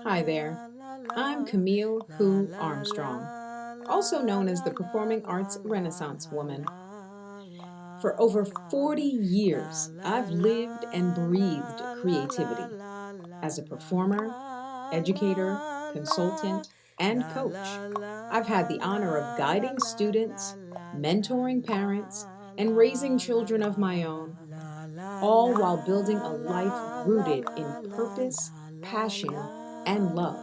Hi there, I'm Camille Who Armstrong, also known as the Performing Arts Renaissance Woman. For over 40 years, I've lived and breathed creativity. As a performer, educator, consultant, and coach, I've had the honor of guiding students, mentoring parents, and raising children of my own, all while building a life rooted in purpose, passion, and love.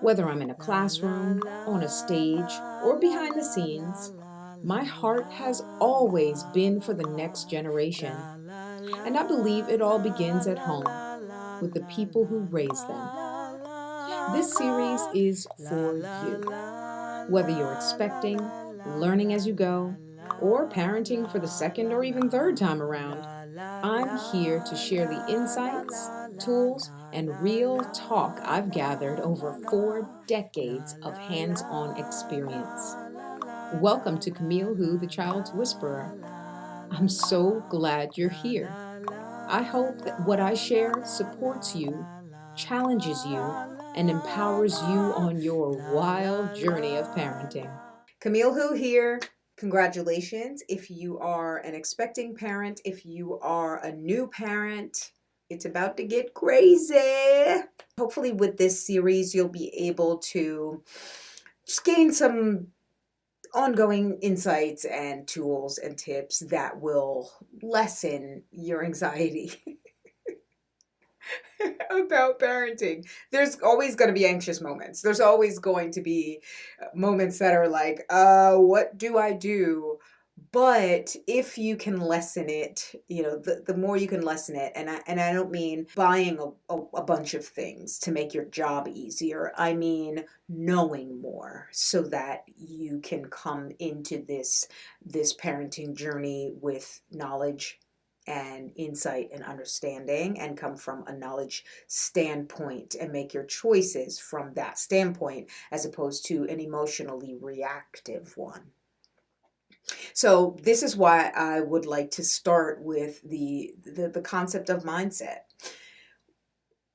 Whether I'm in a classroom, on a stage, or behind the scenes, my heart has always been for the next generation. And I believe it all begins at home with the people who raise them. This series is for you. Whether you're expecting, learning as you go, or parenting for the second or even third time around, I'm here to share the insights, tools, and real talk I've gathered over 4 decades of hands-on experience. Welcome to Camille Who, the Child's Whisperer. I'm so glad you're here. I hope that what I share supports you, challenges you, and empowers you on your wild journey of parenting. Camille Who here. Congratulations if you are an expecting parent, if you are a new parent. It's about to get crazy. Hopefully with this series you'll be able to just gain some ongoing insights and tools and tips that will lessen your anxiety about parenting. There's always going to be anxious moments. There's always going to be moments that are like, what do I do? But if you can lessen it, the more you can lessen it, and I don't mean buying a bunch of things to make your job easier. I mean knowing more so that you can come into this parenting journey with knowledge and insight and understanding, and come from a knowledge standpoint and make your choices from that standpoint as opposed to an emotionally reactive one. So this is why I would like to start with the concept of mindset.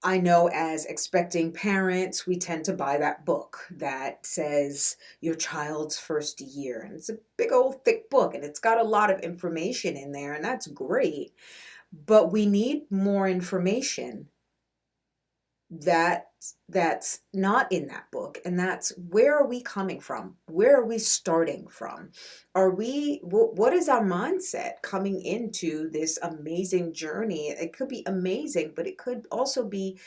I know as expecting parents, we tend to buy that book that says your child's first year. And it's a big old thick book and it's got a lot of information in there, and that's great. But we need more information that's not in that book, and that's where are we coming from? Where are we starting from? What is our mindset coming into this amazing journey? It could be amazing, but it could also be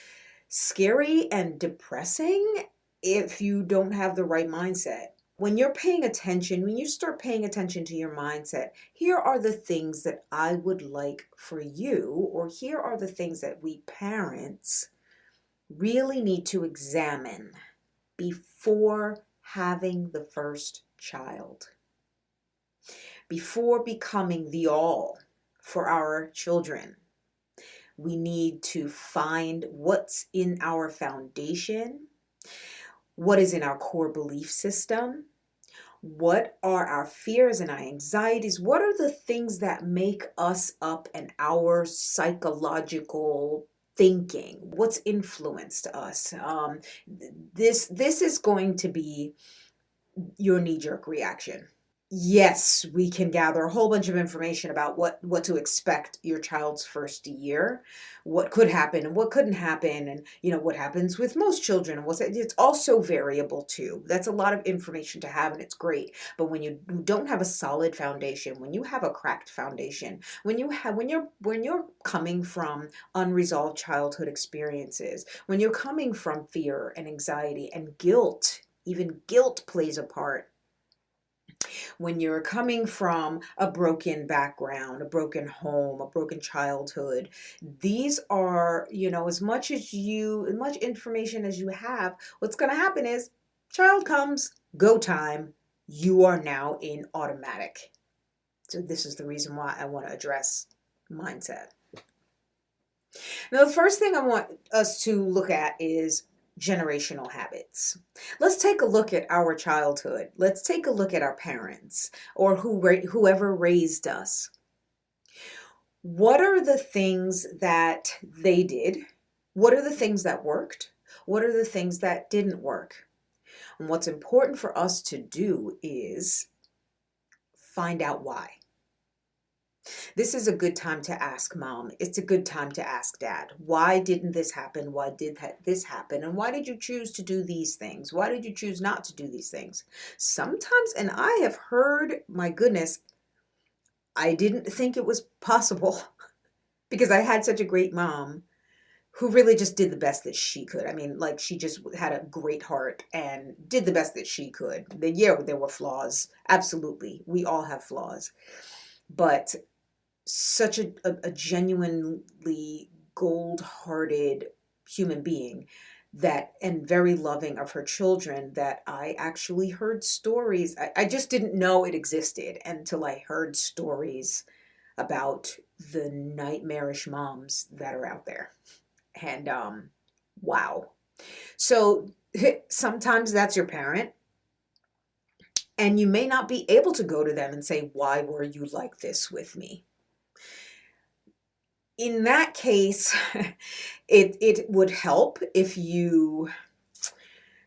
scary and depressing if you don't have the right mindset. When you're paying attention, when you start paying attention to your mindset, here are the things that I would like for you, or here are the things that we parents really need to examine before having the first child, before becoming the all for our children. We need to find what's in our foundation, what is in our core belief system, what are our fears and our anxieties, what are the things that make us up and our psychological thinking, what's influenced us. This is going to be your knee-jerk reaction. Yes, we can gather a whole bunch of information about what to expect your child's first year, what could happen and what couldn't happen, and what happens with most children, and it's also variable too. That's a lot of information to have, and it's great. But when you don't have a solid foundation, when you have a cracked foundation, when you're coming from unresolved childhood experiences, when you're coming from fear and anxiety and guilt, even guilt plays a part. When you're coming from a broken background, a broken home, a broken childhood, these are, as much information as you have, what's going to happen is child comes, go time, you are now in automatic. So this is the reason why I want to address mindset. Now, the first thing I want us to look at is generational habits. Let's take a look at our childhood. Let's take a look at our parents or whoever raised us. What are the things that they did? What are the things that worked? What are the things that didn't work? And what's important for us to do is find out why. This is a good time to ask mom. It's a good time to ask dad. Why didn't this happen? Why did this happen? And why did you choose to do these things? Why did you choose not to do these things? Sometimes, and I have heard, my goodness, I didn't think it was possible because I had such a great mom who really just did the best that she could. I mean, like, she just had a great heart and did the best that she could. Yeah, there were flaws. Absolutely. We all have flaws. But such a genuinely gold-hearted human being that, and very loving of her children, that I actually heard stories. I just didn't know it existed until I heard stories about the nightmarish moms that are out there. And wow. So sometimes that's your parent, and you may not be able to go to them and say, why were you like this with me? In that case, it would help if you,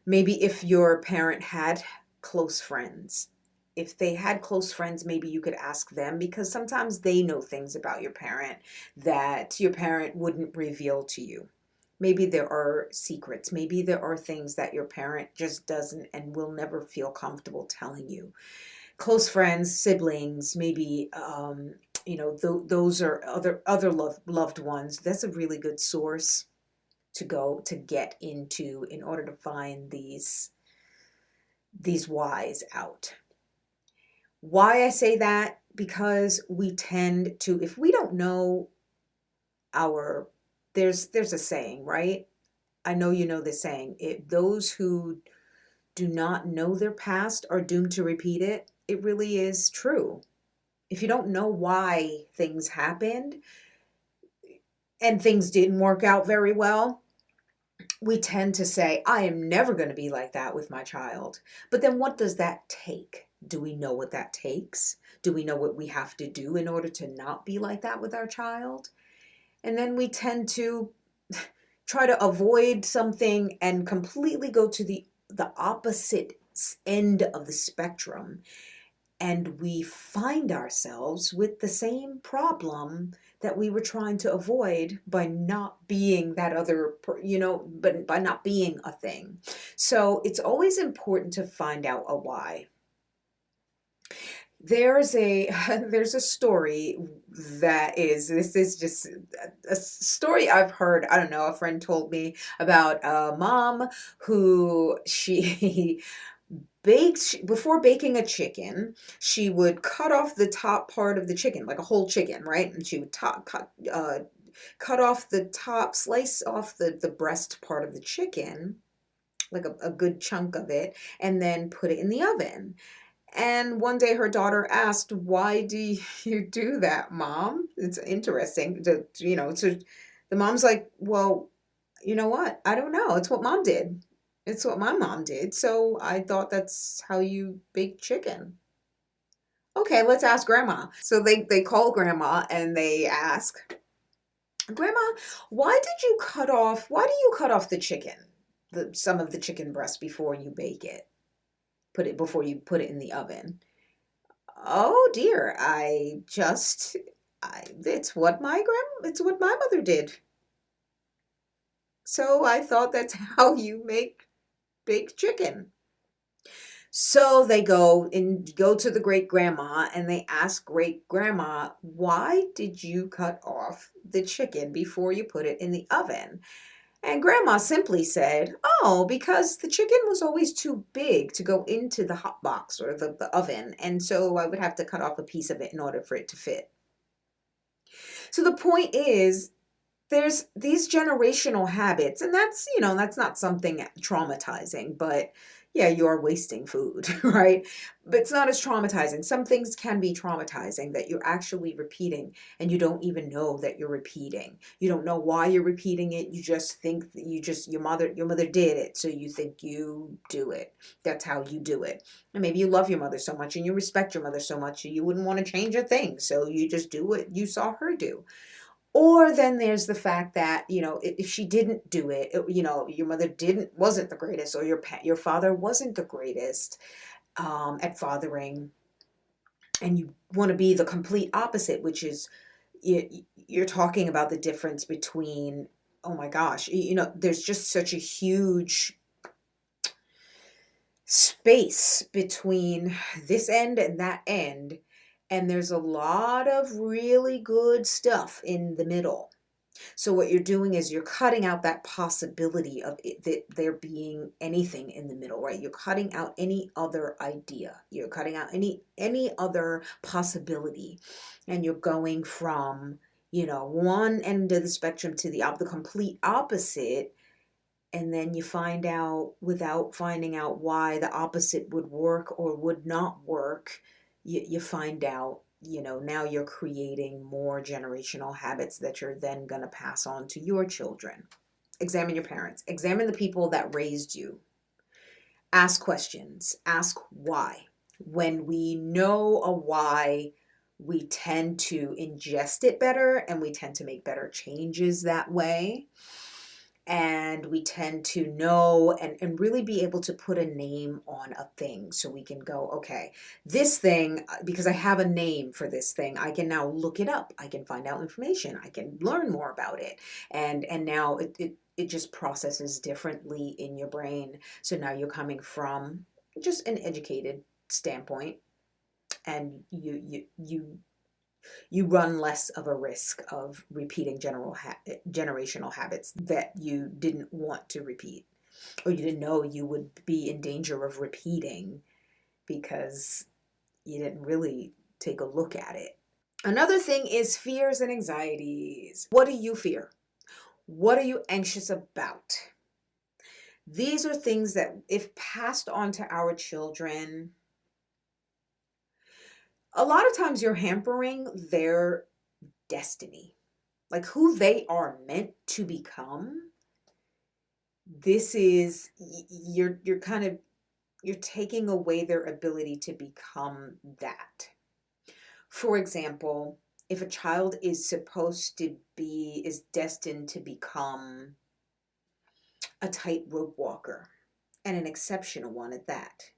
maybe if your parent had close friends. If they had close friends, maybe you could ask them, because sometimes they know things about your parent that your parent wouldn't reveal to you. Maybe there are secrets. Maybe there are things that your parent just doesn't and will never feel comfortable telling you. Close friends, siblings, maybe, those are other loved ones. That's a really good source to get into in order to find these whys out. Why I say that? Because we tend to, if we don't know there's a saying, right? I know you know this saying. Those who do not know their past are doomed to repeat it. It really is true. If you don't know why things happened and things didn't work out very well, we tend to say, I am never going to be like that with my child. But then what does that take? Do we know what that takes? Do we know what we have to do in order to not be like that with our child? And then we tend to try to avoid something and completely go to the opposite end of the spectrum. And we find ourselves with the same problem that we were trying to avoid by not being that other, but by not being a thing. So it's always important to find out a why. There's a story this is just a story I've heard. I don't know, a friend told me about a mom who she before baking a chicken, she would cut off the top part of the chicken, like a whole chicken, right? And she would cut off the top, slice off the breast part of the chicken, like a good chunk of it, and then put it in the oven. And one day her daughter asked, why do you do that, Mom? It's interesting. So the mom's like, well, you know what? I don't know. It's what Mom did. It's what my mom did. So I thought that's how you bake chicken. Okay, let's ask Grandma. So they call Grandma and they ask, Grandma, why do you cut off the chicken, some of the chicken breast before you bake it? Before you put it in the oven. Oh dear, it's what my mother did. So I thought that's how you make baked chicken. So they go to the great grandma and they ask great grandma, why did you cut off the chicken before you put it in the oven? And Grandma simply said, oh, because the chicken was always too big to go into the hot box or the oven. And so I would have to cut off a piece of it in order for it to fit. So the point is, there's these generational habits, and that's not something traumatizing, but yeah, you're wasting food, right? But it's not as traumatizing. Some things can be traumatizing that you're actually repeating and you don't even know that you're repeating. You don't know why you're repeating it. You just think that your mother did it, so you think you do it. That's how you do it. And maybe you love your mother so much and you respect your mother so much you wouldn't want to change a thing, so you just do what you saw her do. Or then there's the fact that, if she didn't do it, your mother wasn't the greatest, or your father wasn't the greatest at fathering, and you want to be the complete opposite, which is you're talking about the difference between, oh my gosh, there's just such a huge space between this end and that end, and there's a lot of really good stuff in the middle. So what you're doing is you're cutting out that possibility of there being anything in the middle, right? You're cutting out any other idea. You're cutting out any other possibility, and you're going from, one end of the spectrum to the complete opposite. And then you find out, without finding out why the opposite would work or would not work, you find out, now you're creating more generational habits that you're then going to pass on to your children. Examine your parents. Examine the people that raised you. Ask questions. Ask why. When we know a why, we tend to ingest it better, and we tend to make better changes that way. And we tend to know and really be able to put a name on a thing, so we can go, okay, this thing, because I have a name for this thing, I can now look it up. I can find out information. I can learn more about it. And now it just processes differently in your brain. So now you're coming from just an educated standpoint, and you run less of a risk of repeating generational habits that you didn't want to repeat, or you didn't know you would be in danger of repeating, because you didn't really take a look at it. Another thing is fears and anxieties. What do you fear? What are you anxious about? These are things that, if passed on to our children, a lot of times you're hampering their destiny, like who they are meant to become. This is, you're taking away their ability to become that. For example, if a child is destined to become a tightrope walker, and an exceptional one at that,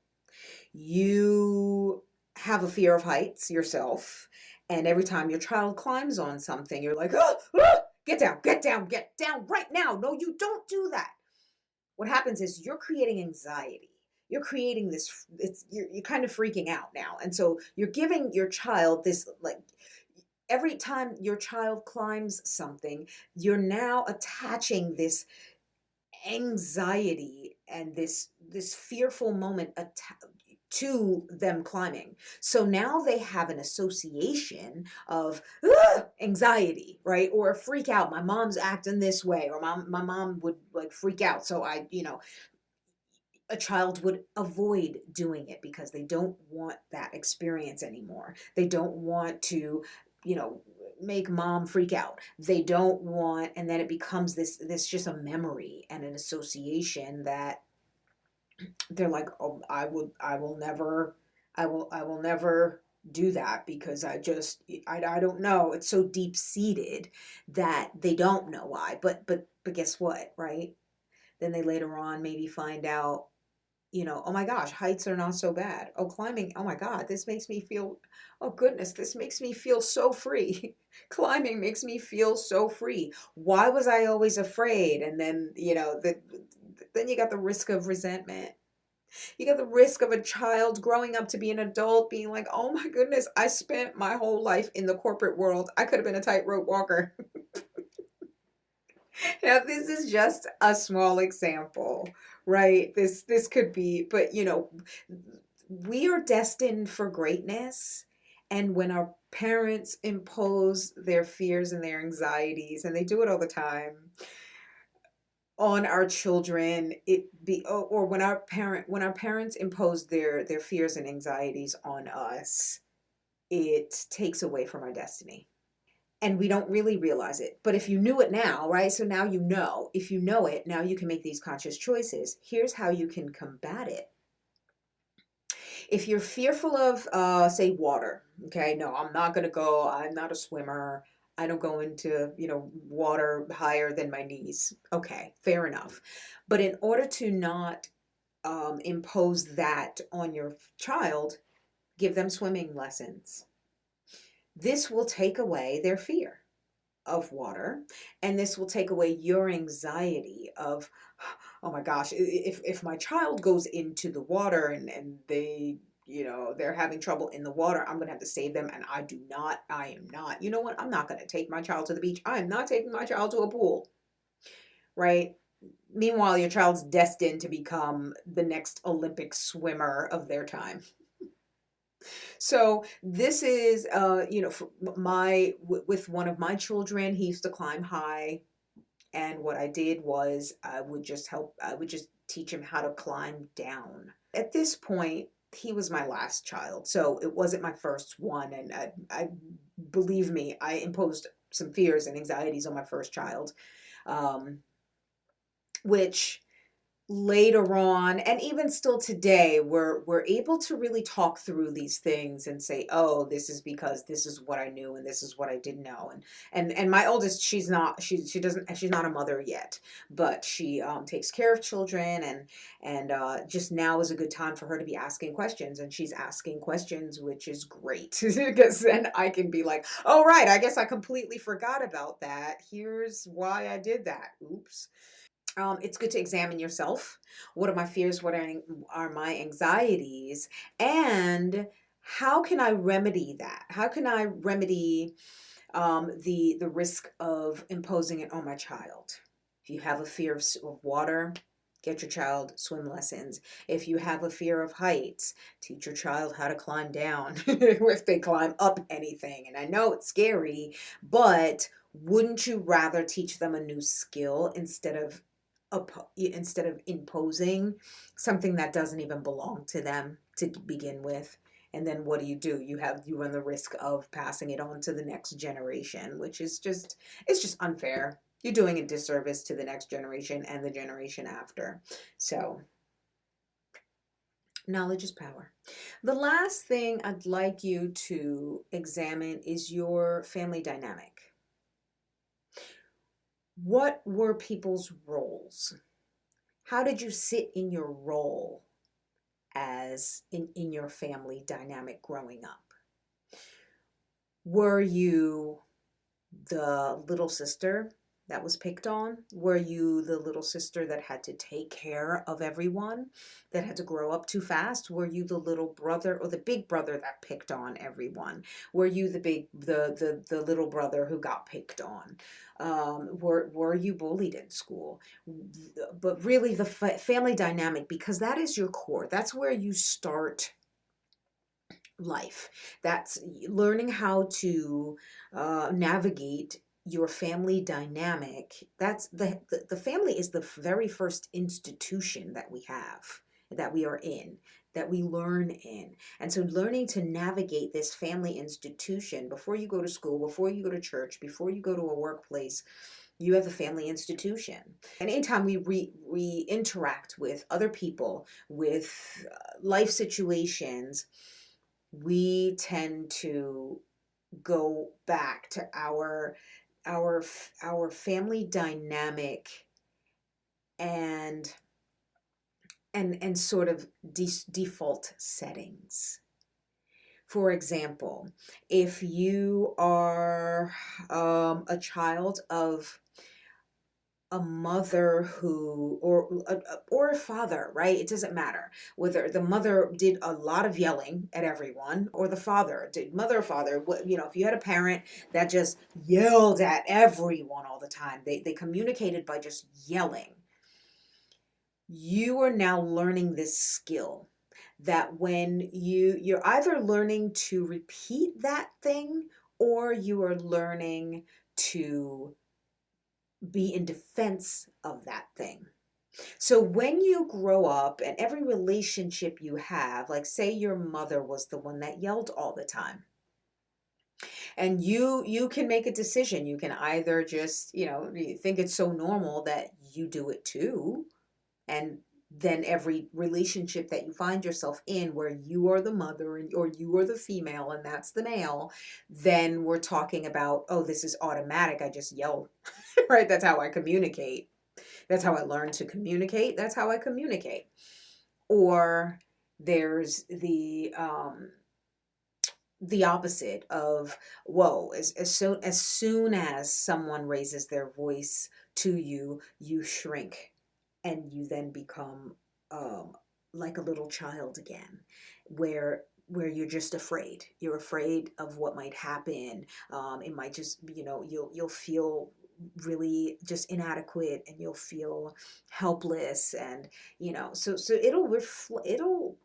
you have a fear of heights yourself, and every time your child climbs on something, you're like, oh, oh, get down, get down, get down right now. No, you don't do that. What happens is you're creating anxiety. You're creating this, you're kind of freaking out now. And so you're giving your child this, like, every time your child climbs something, you're now attaching this anxiety and this fearful moment to them climbing. So now they have an association of anxiety, right? Or a freak out. My mom's acting this way, or my mom would like freak out. So a child would avoid doing it because they don't want that experience anymore. They don't want to, make mom freak out. They don't want, and then it becomes this just a memory and an association that they're like, oh, I will never do that, because I don't know. It's so deep seated that they don't know why. But guess what, right? Then they later on maybe find out, oh my gosh, heights are not so bad. Oh, climbing, oh my God, this makes me feel, oh goodness, this makes me feel so free. Climbing makes me feel so free. Why was I always afraid? And then, then you got the risk of resentment. You got the risk of a child growing up to be an adult being like, oh my goodness, I spent my whole life in the corporate world. I could have been a tightrope walker. Now, this is just a small example, right? This could be, but we are destined for greatness. And when our parents impose their fears and their anxieties, and they do it all the time on our children, or when our parents impose their fears and anxieties on us, it takes away from our destiny. And we don't really realize it. But if you knew it now, right? So now you know. If you know it, now you can make these conscious choices. Here's how you can combat it. If you're fearful of, say, water, okay, no, I'm not going to go. I'm not a swimmer. I don't go into, water higher than my knees. Okay, fair enough. But in order to not impose that on your child, give them swimming lessons. This will take away their fear of water, and this will take away your anxiety of, oh my gosh, if my child goes into the water and they, they're having trouble in the water, I'm going to have to save them. And I am not, you know what? I'm not going to take my child to the beach. I am not taking my child to a pool, right? Meanwhile, your child's destined to become the next Olympic swimmer of their time. So this is, with one of my children, he used to climb high. And what I did was I would just teach him how to climb down. At this point, he was my last child. So it wasn't my first one. And I believe me, I imposed some fears and anxieties on my first child, which later on, and even still today, we're able to really talk through these things and say, oh, this is because this is what I knew and this is what I didn't know. And my oldest, she's not a mother yet, but she takes care of children, and just now is a good time for her to be asking questions, and she's asking questions, which is great because then I can be like, oh right, I guess I completely forgot about that. Here's why I did that. Oops. It's good to examine yourself. What are my fears? What are my anxieties? And how can I remedy that? How can I remedy the risk of imposing it on my child? If you have a fear of water, get your child swim lessons. If you have a fear of heights, teach your child how to climb down if they climb up anything. And I know it's scary, but wouldn't you rather teach them a new skill instead of imposing something that doesn't even belong to them to begin with? And then what do? You run the risk of passing it on to the next generation, which is it's just unfair. You're doing a disservice to the next generation and the generation after. So knowledge is power. The last thing I'd like you to examine is your family dynamic. What were people's roles? How did you sit in your role as in your family dynamic growing up? Were you the little sister that was picked on? Were you the little sister that had to take care of everyone, that had to grow up too fast? Were you the little brother or the big brother that picked on everyone? Were you the little brother who got picked on? Were you bullied in school? But really, the family dynamic, because that is your core. That's where you start life. That's learning how to navigate your family dynamic. That's the family is the very first institution that we have, that we are in, that we learn in. And so learning to navigate this family institution before you go to school, before you go to church, before you go to a workplace, you have a family institution. And anytime we interact with other people, with life situations, we tend to go back to our family dynamic and sort of default settings. For example, if you are a child of a mother who or a father, right? It doesn't matter whether the mother did a lot of yelling at everyone or the father did. Mother or father, if you had a parent that just yelled at everyone all the time, they communicated by just yelling. You are now learning this skill that when you're either learning to repeat that thing, or you are learning to be in defense of that thing. So when you grow up, and every relationship you have, like say your mother was the one that yelled all the time, and you can make a decision. You can either just, you think it's so normal that you do it too, and then every relationship that you find yourself in where you are the mother or you are the female and that's the male, then we're talking about, oh, this is automatic. I just yell, right? That's how I communicate. That's how I learn to communicate. That's how I communicate. Or there's the opposite of, whoa, as soon as someone raises their voice to you, you shrink and you then become um, like a little child again, where you're just afraid. You're afraid of what might happen. It might just, you'll feel really just inadequate, and you'll feel helpless, and so it'll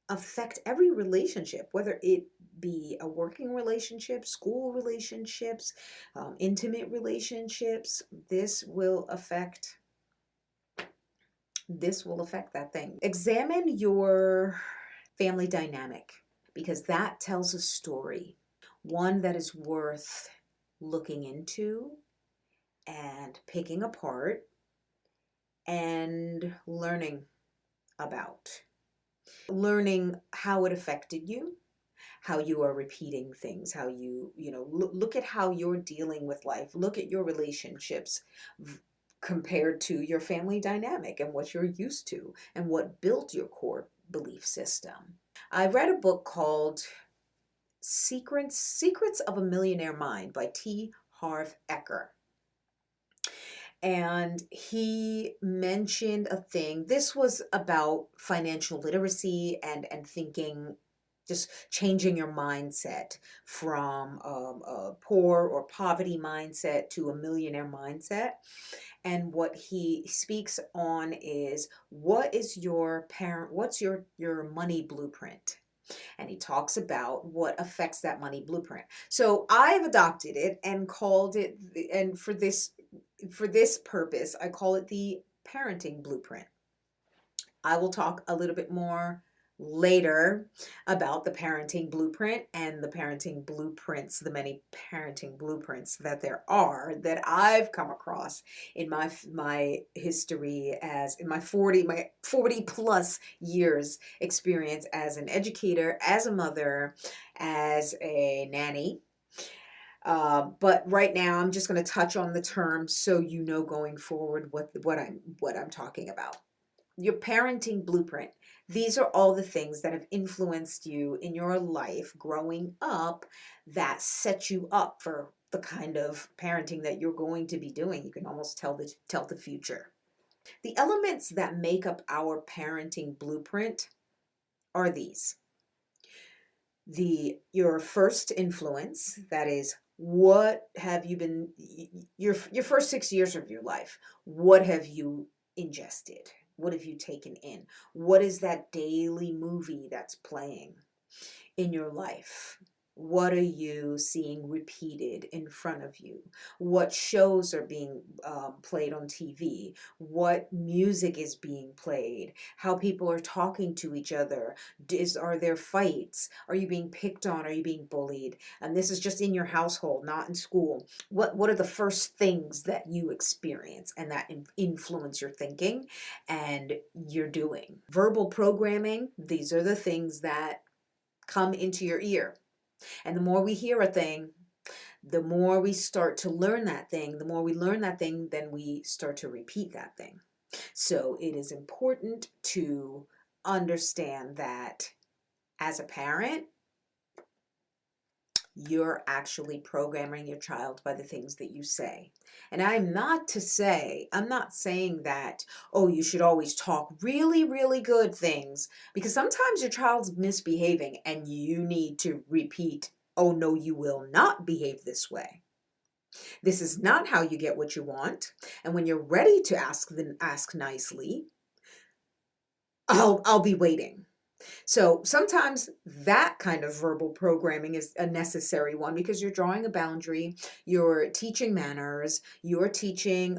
affect every relationship, whether it be a working relationship, school relationships, intimate relationships. This will affect that thing. Examine your family dynamic, because that tells a story, one that is worth looking into and picking apart and learning about. Learning how it affected you, how you are repeating things, how look at how you're dealing with life. Look at your relationships compared to your family dynamic and what you're used to and what built your core belief system. I read a book called Secrets of a Millionaire Mind by T. Harv Eker. And he mentioned a thing. This was about financial literacy and thinking, just changing your mindset from a poor or poverty mindset to a millionaire mindset. And what he speaks on is, what's your money blueprint? And he talks about what affects that money blueprint. So I've adopted it and called it, and for this purpose, I call it the parenting blueprint. I will talk a little bit more later about the parenting blueprint and the parenting blueprints, the many parenting blueprints that there are that I've come across in my history, as in my 40 plus years experience as an educator, as a mother, as a nanny. But right now I'm just going to touch on the terms so you know going forward what I'm talking about. Your parenting blueprint. These are all the things that have influenced you in your life growing up that set you up for the kind of parenting that you're going to be doing. You can almost tell the future. The elements that make up our parenting blueprint are these. Your first influence, that is, what have you been, your first 6 years of your life, what have you ingested? What have you taken in? What is that daily movie that's playing in your life? What are you seeing repeated in front of you? What shows are being played on TV? What music is being played? How people are talking to each other? Are there fights? Are you being picked on? Are you being bullied? And this is just in your household, not in school. What are the first things that you experience and that influence your thinking and your doing? Verbal programming, these are the things that come into your ear. And the more we hear a thing, the more we start to learn that thing. The more we learn that thing, then we start to repeat that thing. So it is important to understand that as a parent, you're actually programming your child by the things that you say. And I'm not saying that, oh, you should always talk really, really good things, because sometimes your child's misbehaving and you need to repeat, oh, no, you will not behave this way. This is not how you get what you want. And when you're ready to ask nicely, I'll be waiting. So sometimes that kind of verbal programming is a necessary one because you're drawing a boundary, you're teaching manners, you're teaching,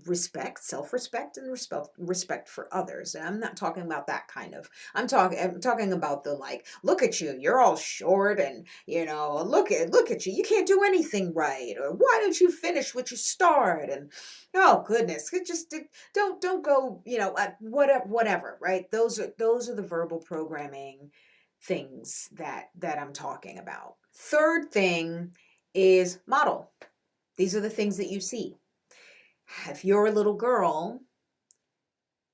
respect, self-respect, and respect for others. And I'm not talking about that kind of. I'm talking about the like, look at you, you're all short, and look at you, you can't do anything right, or why don't you finish what you start, and oh goodness, don't go, whatever, right? Those are the verbal programming things that I'm talking about. Third thing is model. These are the things that you see. If you're a little girl,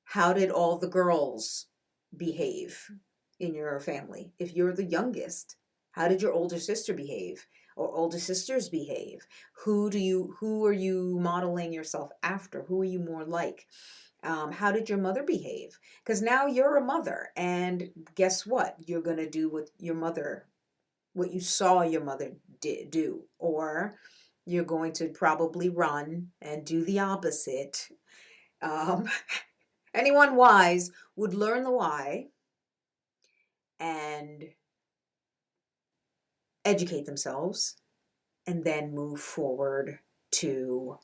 how did all the girls behave in your family? If you're the youngest, how did your older sister behave, or older sisters behave? Who are you modeling yourself after? Who are you more like? How did your mother behave? Because now you're a mother, and guess what? You're going to do what you saw your mother do, or you're going to probably run and do the opposite. Um, Anyone wise would learn the why and educate themselves, and then move forward to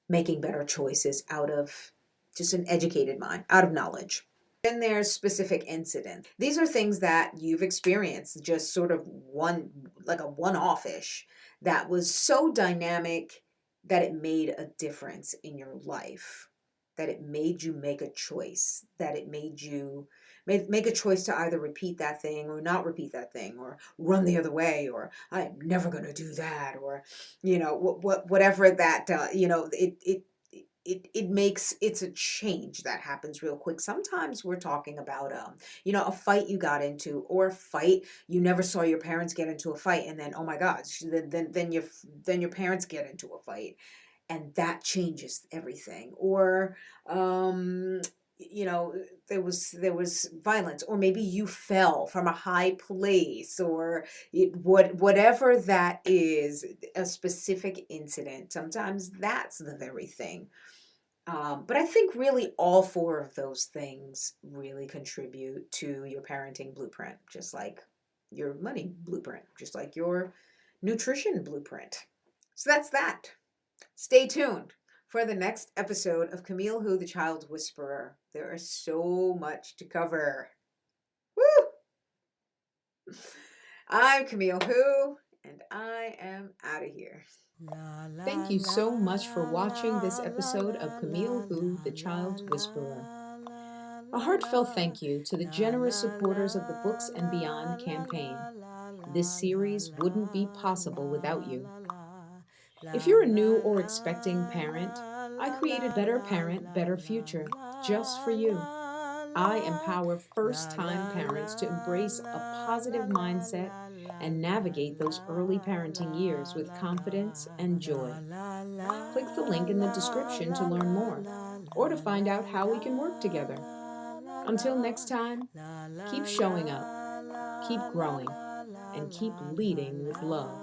making better choices out of just an educated mind, out of knowledge. Then there's specific incidents. These are things that you've experienced, just sort of like a one-off-ish, that was so dynamic that it made a difference in your life, that it made you make a choice, that it made you make a choice to either repeat that thing or not repeat that thing, or run the other way, or I am never going to do that, or whatever that it's a change that happens real quick. Sometimes we're talking about a fight you got into, or a fight you never saw your parents get into a fight, and then, oh my gosh, then your parents get into a fight, and that changes everything. Or there was violence, or maybe you fell from a high place, or whatever that is, a specific incident. Sometimes that's the very thing. But I think really all four of those things really contribute to your parenting blueprint, just like your money blueprint, just like your nutrition blueprint. So that's that. Stay tuned for the next episode of Camille Who, the Child Whisperer. There is so much to cover. Woo! I'm Camille Who, and I am out of here. Thank you so much for watching this episode of Camille Who, the Child Whisperer. A heartfelt thank you to the generous supporters of the Books and Beyond campaign. This series wouldn't be possible without you. If you're a new or expecting parent, I created Better Parent, Better Future just for you. I empower first-time parents to embrace a positive mindset and navigate those early parenting years with confidence and joy. Click the link in the description to learn more, or to find out how we can work together. Until next time, keep showing up, keep growing, and keep leading with love.